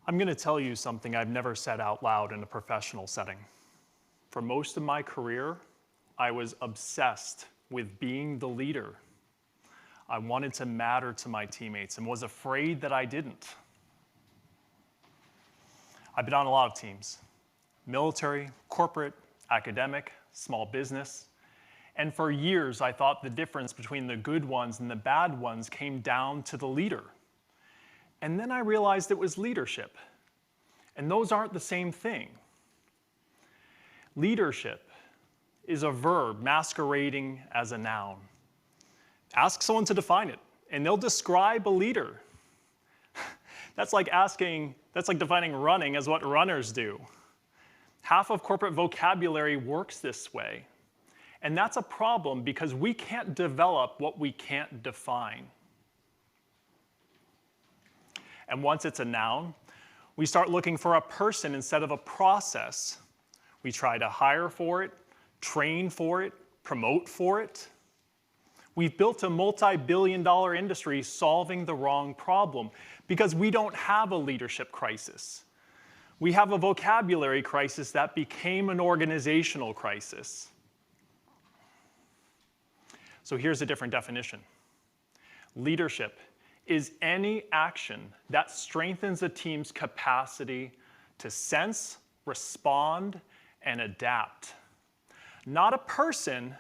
I'm going to tell you something I've never said out loud in a professional setting. For most of my career, I was obsessed with being the leader. I wanted to matter to my teammates and was afraid that I didn't. I've been on a lot of teams: military, corporate, academic, small business. And for years, I thought the difference between the good ones and the bad ones came down to the leader. And then I realized it was leadership. And those aren't the same thing. Leadership is a verb masquerading as a noun. Ask someone to define it, and they'll describe a leader. That's like defining running as what runners do. Half of corporate vocabulary works this way. And that's a problem because we can't develop what we can't define. And once it's a noun, we start looking for a person instead of a process. We try to hire for it, train for it, promote for it. We've built a multi-billion-dollar industry solving the wrong problem because we don't have a leadership crisis. We have a vocabulary crisis that became an organizational crisis. So here's a different definition. Leadership is any action that strengthens a team's capacity to sense, respond, and adapt. Not a person,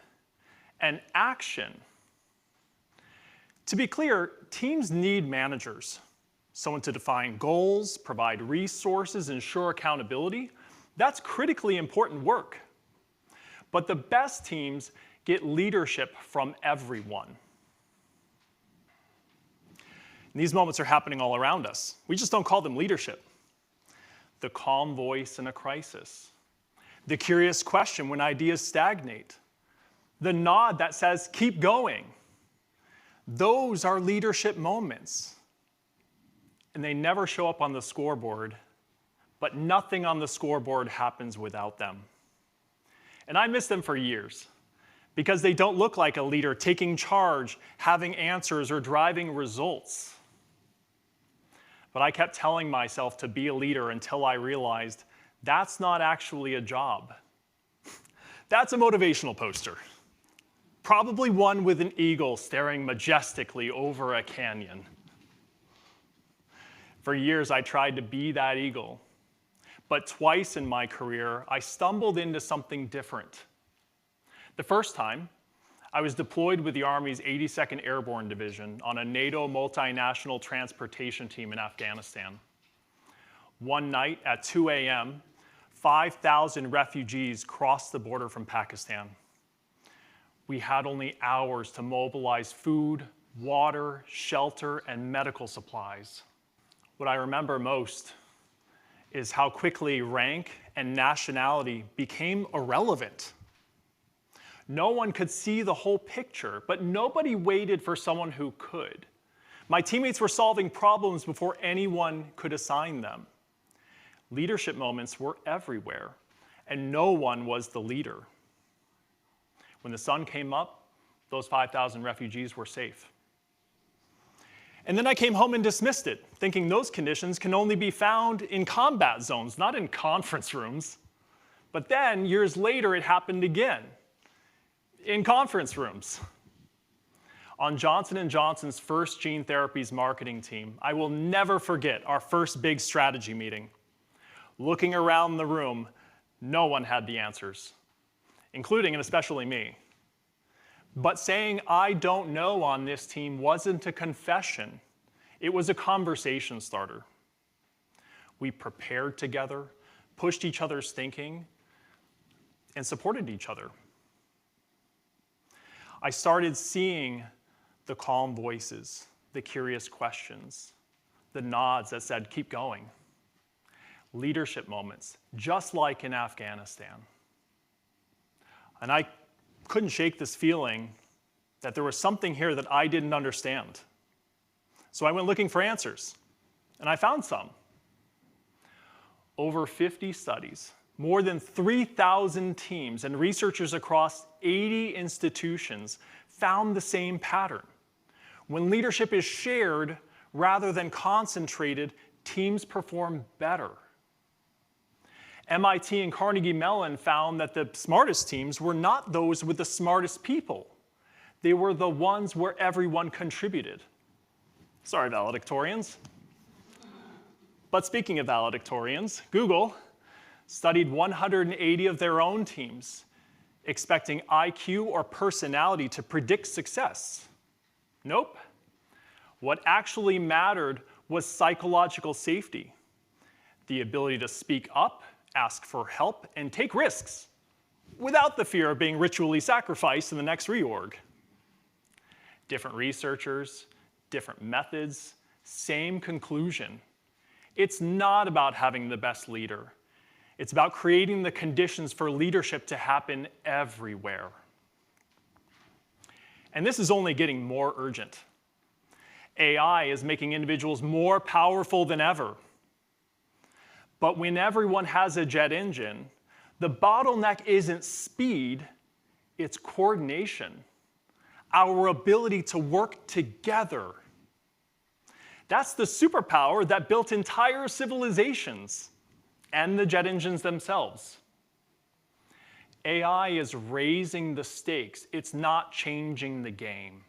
an action. To be clear, teams need managers. Someone to define goals, provide resources, ensure accountability. That's critically important work. But the best teams get leadership from everyone. And these moments are happening all around us. We just don't call them leadership. The calm voice in a crisis. The curious question when ideas stagnate. The nod that says, keep going. Those are leadership moments. And they never show up on the scoreboard, but nothing on the scoreboard happens without them. And I missed them for years because they don't look like a leader taking charge, having answers, or driving results. But I kept telling myself to be a leader until I realized that's not actually a job. That's a motivational poster. Probably one with an eagle staring majestically over a canyon. For years, I tried to be that eagle. But twice in my career, I stumbled into something different. The first time, I was deployed with the Army's 82nd Airborne Division on a NATO multinational transportation team in Afghanistan. One night at 2 a.m., 5,000 refugees crossed the border from Pakistan. We had only hours to mobilize food, water, shelter, and medical supplies. What I remember most is how quickly rank and nationality became irrelevant. No one could see the whole picture, but nobody waited for someone who could. My teammates were solving problems before anyone could assign them. Leadership moments were everywhere, and no one was the leader. When the sun came up, those 5,000 refugees were safe. And then I came home and dismissed it, thinking those conditions can only be found in combat zones, not in conference rooms. But then, years later, it happened again, in conference rooms. On Johnson & Johnson's first gene therapies marketing team, I will never forget our first big strategy meeting. Looking around the room, no one had the answers, including and especially me. But saying I don't know on this team wasn't a confession. It was a conversation starter. We prepared together, pushed each other's thinking, and supported each other. I started seeing the calm voices, the curious questions, the nods that said, keep going. Leadership moments, just like in Afghanistan. And I couldn't shake this feeling that there was something here that I didn't understand. So I went looking for answers, and I found some. Over 50 studies, more than 3,000 teams, and researchers across 80 institutions found the same pattern. When leadership is shared rather than concentrated, teams perform better. MIT and Carnegie Mellon found that the smartest teams were not those with the smartest people. They were the ones where everyone contributed. Sorry, valedictorians. But speaking of valedictorians, Google studied 180 of their own teams, expecting IQ or personality to predict success. Nope. What actually mattered was psychological safety, the ability to speak up, ask for help, and take risks without the fear of being ritually sacrificed in the next reorg. Different researchers, different methods, same conclusion. It's not about having the best leader. It's about creating the conditions for leadership to happen everywhere. And this is only getting more urgent. AI is making individuals more powerful than ever. But when everyone has a jet engine, the bottleneck isn't speed, it's coordination, our ability to work together. That's the superpower that built entire civilizations and the jet engines themselves. AI is raising the stakes. It's not changing the game.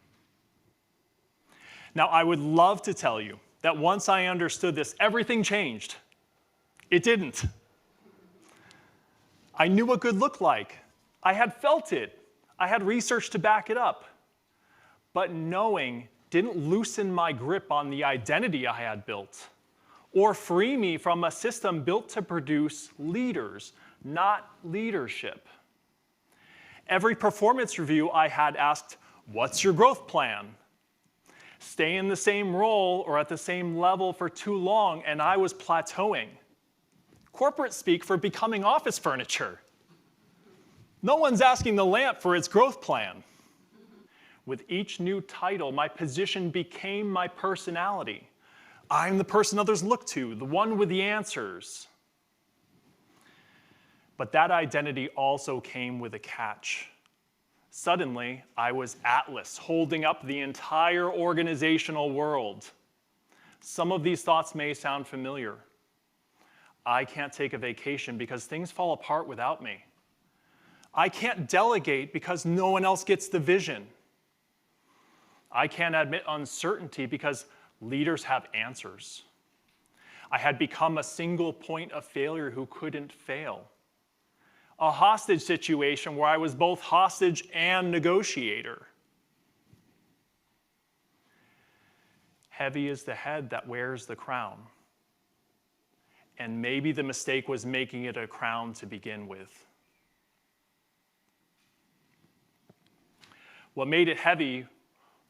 Now, I would love to tell you that once I understood this, everything changed. It didn't. I knew what good looked like. I had felt it. I had research to back it up. But knowing didn't loosen my grip on the identity I had built or free me from a system built to produce leaders, not leadership. Every performance review I had asked, "What's your growth plan?" Stay in the same role or at the same level for too long, and I was plateauing. Corporate speak for becoming office furniture. No one's asking the lamp for its growth plan. With each new title, my position became my personality. I'm the person others look to, the one with the answers. But that identity also came with a catch. Suddenly, I was Atlas, holding up the entire organizational world. Some of these thoughts may sound familiar. I can't take a vacation because things fall apart without me. I can't delegate because no one else gets the vision. I can't admit uncertainty because leaders have answers. I had become a single point of failure who couldn't fail. A hostage situation where I was both hostage and negotiator. Heavy is the head that wears the crown. And maybe the mistake was making it a crown to begin with. What made it heavy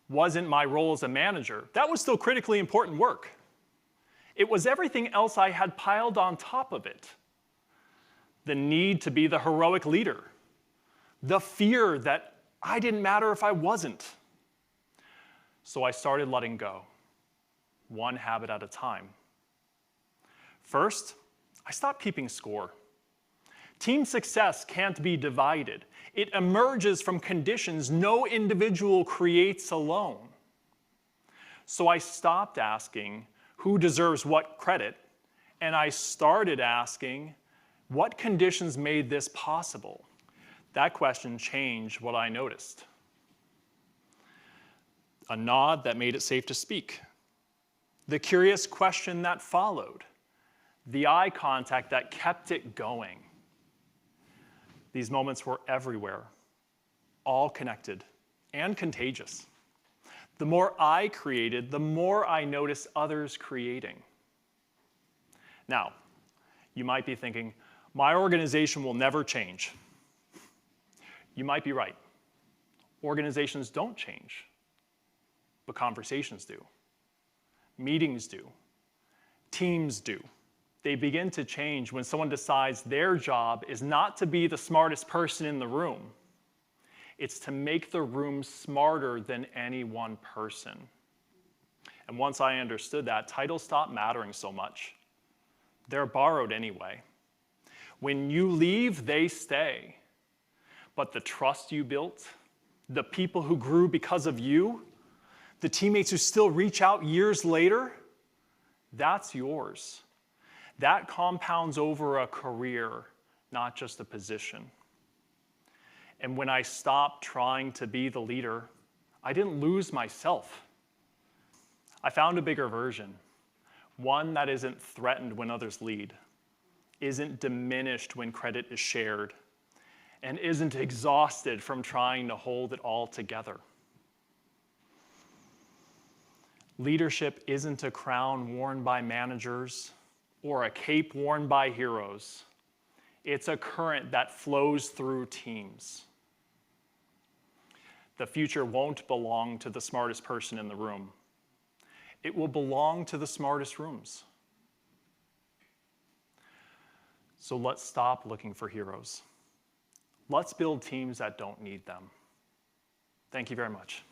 wasn't my role as a manager. That was still critically important work. It was everything else I had piled on top of it. The need to be the heroic leader. The fear that I didn't matter if I wasn't. So I started letting go, one habit at a time. First, I stopped keeping score. Team success can't be divided. It emerges from conditions no individual creates alone. So I stopped asking who deserves what credit, and I started asking what conditions made this possible. That question changed what I noticed. A nod that made it safe to speak. The curious question that followed. The eye contact that kept it going. These moments were everywhere, all connected and contagious. The more I created, the more I noticed others creating. Now, you might be thinking, my organization will never change. You might be right. Organizations don't change, but conversations do. Meetings do. Teams do. They begin to change when someone decides their job is not to be the smartest person in the room. It's to make the room smarter than any one person. And once I understood that, titles stopped mattering so much. They're borrowed anyway. When you leave, they stay. But the trust you built, the people who grew because of you, the teammates who still reach out years later, That's yours. That compounds over a career, not just a position. And when I stopped trying to be the leader, I didn't lose myself. I found a bigger version, one that isn't threatened when others lead, isn't diminished when credit is shared, and isn't exhausted from trying to hold it all together. Leadership isn't a crown worn by managers or a cape worn by heroes. It's a current that flows through teams. The future won't belong to the smartest person in the room. It will belong to the smartest rooms. So let's stop looking for heroes. Let's build teams that don't need them. Thank you very much.